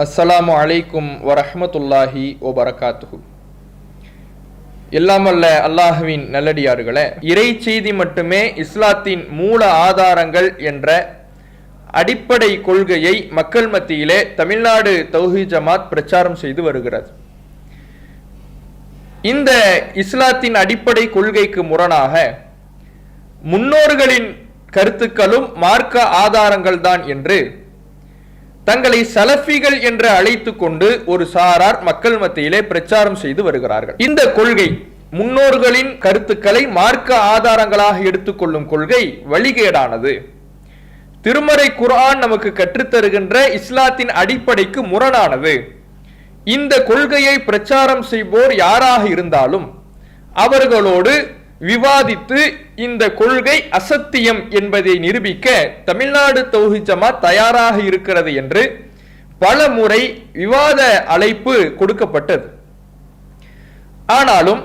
அஸ்ஸலாமு அலைக்கும் வரஹ்மத்துல்லாஹி வபரகாத்துஹு. எல்லாம் வல்ல அல்லாஹ்வின் நல்லடியார்களே, இறை செய்தி மட்டுமே இஸ்லாத்தின் மூல ஆதாரங்கள் என்ற அடிப்படை கொள்கையை மக்கள் மத்தியிலே தமிழ்நாடு தௌஹீத் ஜமாத் பிரச்சாரம் செய்து வருகிறது. இந்த இஸ்லாத்தின் அடிப்படை கொள்கைக்கு முரணாக முன்னோர்களின் கருத்துக்களும் மார்க்க ஆதாரங்கள் தான் என்று தங்களை சலஃபிகள் என்று அழைத்துக் கொண்டு ஒரு சாரார் மக்கள் மத்தியிலே பிரச்சாரம் செய்து வருகிறார்கள். இந்த கொள்கை, முன்னோர்களின் கருத்துக்களை மார்க்க ஆதாரங்களாக எடுத்துக்கொள்ளும் கொள்கை வழிகேடானது. திருமறை குர்ஆன் நமக்கு கற்றுத்தருகின்ற இஸ்லாத்தின் அடிப்படைக்கு முரணானது. இந்த கொள்கையை பிரச்சாரம் செய்வோர் யாராக இருந்தாலும் அவர்களோடு விவாதித்து இந்த கொள்கை அசத்தியம் என்பதை நிரூபிக்க தமிழ்நாடு தௌஹீத் ஜமாத் தயாராக இருக்கிறது என்று பல முறை விவாத அழைப்பு கொடுக்கப்பட்டது. ஆனாலும்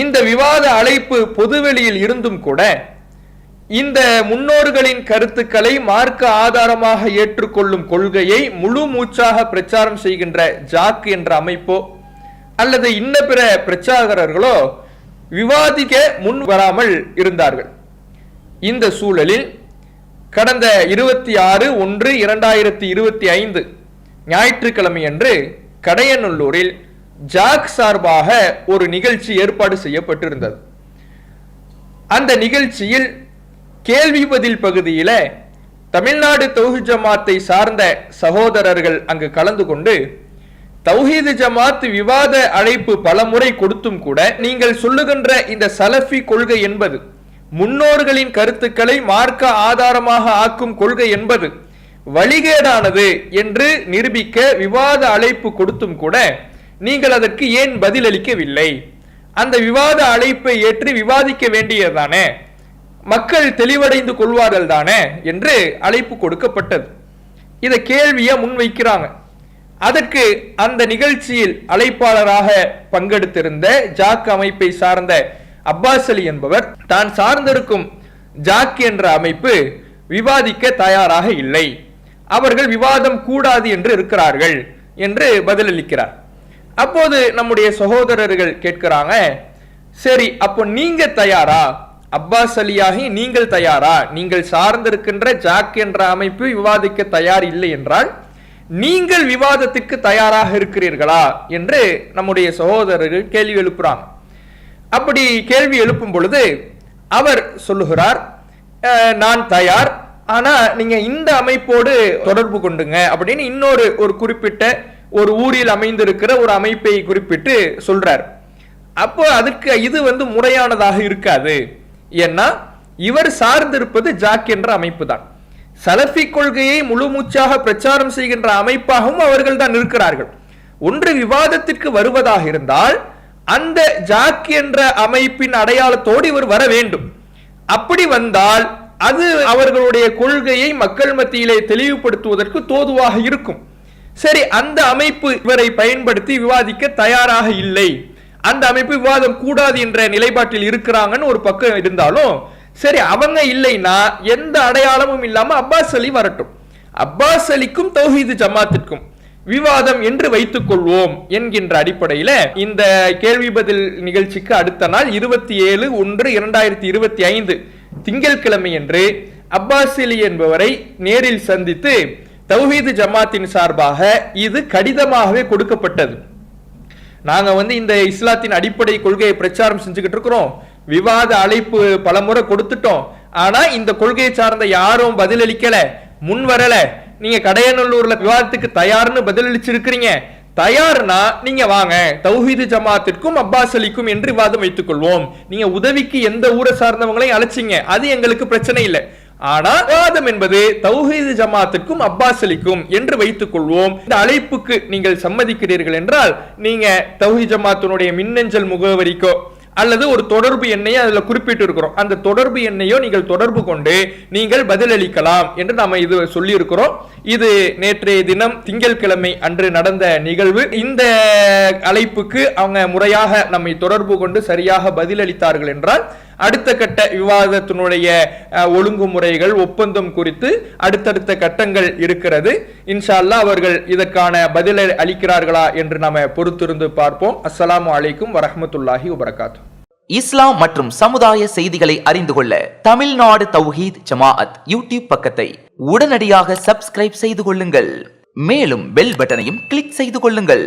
இந்த விவாத அழைப்பு பொதுவெளியில் இருந்தும் கூட இந்த முன்னோர்களின் கருத்துக்களை மார்க்க ஆதாரமாக ஏற்றுக்கொள்ளும் கொள்கையை முழு மூச்சாக பிரச்சாரம் செய்கின்ற ஜாக் என்ற அமைப்போ அல்லது இன்ன பிற பிரச்சாரகர்களோ விவாதிக்க முன் வராமல் இருந்தார்கள். இந்த சூழலில் கடந்த 26/1/2025 ஞாயிற்றுக்கிழமை அன்று கடையநல்லூரில் ஜாக் சார்பாக ஒரு நிகழ்ச்சி ஏற்பாடு செய்யப்பட்டிருந்தது. அந்த நிகழ்ச்சியில் கேள்வி பதில் பகுதியில தமிழ்நாடு தௌஹீத் ஜமாத்தை சார்ந்த சகோதரர்கள் அங்கு கலந்து கொண்டு தௌஹீத் ஜமாத் விவாத அழைப்பு பல முறை கொடுத்தும் கூட நீங்கள் சொல்லுகின்ற இந்த சலஃபி கொள்கை என்பது முன்னோர்களின் கருத்துக்களை மார்க்க ஆதாரமாக ஆக்கும் கொள்கை என்பது வழிகேடானது என்று நிரூபிக்க விவாத அழைப்பு கொடுத்தும் கூட நீங்கள் அதற்கு ஏன் பதிலளிக்கவில்லை? அந்த விவாத அழைப்பை ஏற்று விவாதிக்க வேண்டியதானே, மக்கள் தெளிவடைந்து கொள்வார்கள் தானே என்று அழைப்பு கொடுக்கப்பட்டது. இதை கேள்வியை முன்வைக்கிறாங்க. அதற்கு அந்த நிகழ்ச்சியில் அழைப்பாளராக பங்கெடுத்திருந்த ஜாக் அமைப்பை சார்ந்த அப்பாஸ் அலி என்பவர் தான் சார்ந்திருக்கும் ஜாக் என்ற அமைப்பு விவாதிக்க தயாராக இல்லை, அவர்கள் விவாதம் கூடாது என்று இருக்கிறார்கள் என்று பதிலளிக்கிறார். அப்போது நம்முடைய சகோதரர்கள் கேட்கிறாங்க, சரி அப்போ நீங்க தயாரா? அப்பாஸ் அலியாகி நீங்கள் தயாரா? நீங்கள் சார்ந்திருக்கின்ற ஜாக் என்ற அமைப்பு விவாதிக்க தயார் இல்லை என்றால் நீங்கள் விவாதத்திற்கு தயாராக இருக்கிறீர்களா என்று நம்முடைய சகோதரர்கள் கேள்வி எழுப்புறாங்க. அப்படி கேள்வி எழுப்பும் பொழுது அவர் சொல்லுகிறார், நான் தயார், ஆனா நீங்க இந்த அமைப்போடு தொடர்பு கொண்டுங்க அப்படின்னு ஒரு குறிப்பிட்ட ஒரு ஊரில் அமைந்திருக்கிற ஒரு அமைப்பை குறிப்பிட்டு சொல்றார். அப்போ அதுக்கு இது முறையானதாக இருக்காது. ஏன்னா இவர் சார்ந்திருப்பது ஜாக் என்ற அமைப்பு தான். சலஃபி கொள்கையை முழு மூச்சாக பிரச்சாரம் செய்கின்ற அமைப்பாகவும் அவர்கள் தான் இருக்கிறார்கள். ஒன்று விவாதத்திற்கு வருவதாக இருந்தால் அந்த ஜாக் என்ற அமைப்பின் அடையாளத்தோடு இவர் வர வேண்டும். அப்படி வந்தால் அது அவர்களுடைய கொள்கையை மக்கள் மத்தியிலே தெளிவுபடுத்துவதற்கு தோதுவாக இருக்கும். சரி, அந்த அமைப்பு இவரை பயன்படுத்தி விவாதிக்க தயாராக இல்லை, அந்த அமைப்பு விவாதம் கூடாது என்ற நிலைப்பாட்டில் இருக்கிறாங்கன்னு ஒரு பக்கம் இருந்தாலும் சரி, அவங்க இல்லைன்னா எந்த அடையாளமும் இல்லாம அப்பாஸ் அலி வரட்டும், அப்பாஸ் அலிக்கும் தௌஹீத் ஜமாத்திற்கும் விவாதம் என்று வைத்துக் கொள்வோம் என்கின்ற அடிப்படையில இந்த கேள்வி பதில் நிகழ்ச்சிக்கு அடுத்த நாள் 27/1/2025 திங்கட்கிழமை என்று அப்பாஸ் அலி என்பவரை நேரில் சந்தித்து தௌஹீத் ஜமாத்தின் சார்பாக இது கடிதமாகவே கொடுக்கப்பட்டது. நாங்க இந்த இஸ்லாத்தின் அடிப்படை கொள்கையை பிரச்சாரம் செஞ்சுக்கிட்டு இருக்கிறோம், விவாத அழைப்பு பல முறை கொடுத்துட்டோம், ஆனா இந்த கொள்கையை சார்ந்த யாரும் பதிலளிக்கல, முன் வரல. நீங்க கடையநல்லூர்ல விவாதத்துக்கு தயார்னு பதிலளிச்சிருக்கிறீங்க, தயார்னா நீங்க வாங்க, தௌஹீத் ஜமாத்திற்கும் அப்பாஸ் அலிக்கும் என்று விவாதம் வைத்துக் கொள்வோம். நீங்க உதவிக்கு எந்த ஊரை சார்ந்தவங்களையும் அழைச்சிங்க, அது எங்களுக்கு பிரச்சனை இல்லை, ஆனா விவாதம் என்பது தௌஹீத் ஜமாத்திற்கும் அப்பாஸ் அலிக்கும் என்று வைத்துக் கொள்வோம். இந்த அழைப்புக்கு நீங்கள் சம்மதிக்கிறீர்கள் என்றால் நீங்க தௌஹீத் ஜமாத்தினுடைய மின்னஞ்சல் முகவரிக்கோ அல்லது ஒரு தொடர்பு எண்ணையோ அதுல குறிப்பிட்டு இருக்கிறோம், அந்த தொடர்பு எண்ணையோ நீங்கள் தொடர்பு கொண்டு நீங்கள் பதிலளிக்கலாம் என்று நாம இது சொல்லி இருக்கிறோம். இது நேற்றைய தினம் திங்கட்கிழமை அன்று நடந்த நிகழ்வு. இந்த அழைப்புக்கு அவங்க முறையாக நம்மை தொடர்பு கொண்டு சரியாக பதிலளித்தார்கள் என்றால் அடுத்த கட்ட விவாதத்தினுடைய ஒழுங்குமுறைகள் ஒப்பந்தம் குறித்து அடுத்தடுத்த கட்டங்கள் இருக்கிறது. இன்ஷா அல்லாஹ் அவர்கள் இதற்கான பதிலை அளிக்கிறார்களா என்று நாம பொறுத்திருந்து பார்ப்போம். அஸ்ஸலாமு அலைக்கும் வரஹ்மத்துல்லாஹி வபரகாத்துஹு. இஸ்லாம் மற்றும் சமுதாய செய்திகளை அறிந்து கொள்ள தமிழ்நாடு தௌஹீத் ஜமாஅத் யூடியூப் பக்கத்தை உடனடியாக சப்ஸ்கிரைப் செய்து கொள்ளுங்கள். மேலும் பெல் பட்டனையும் கிளிக் செய்து கொள்ளுங்கள்.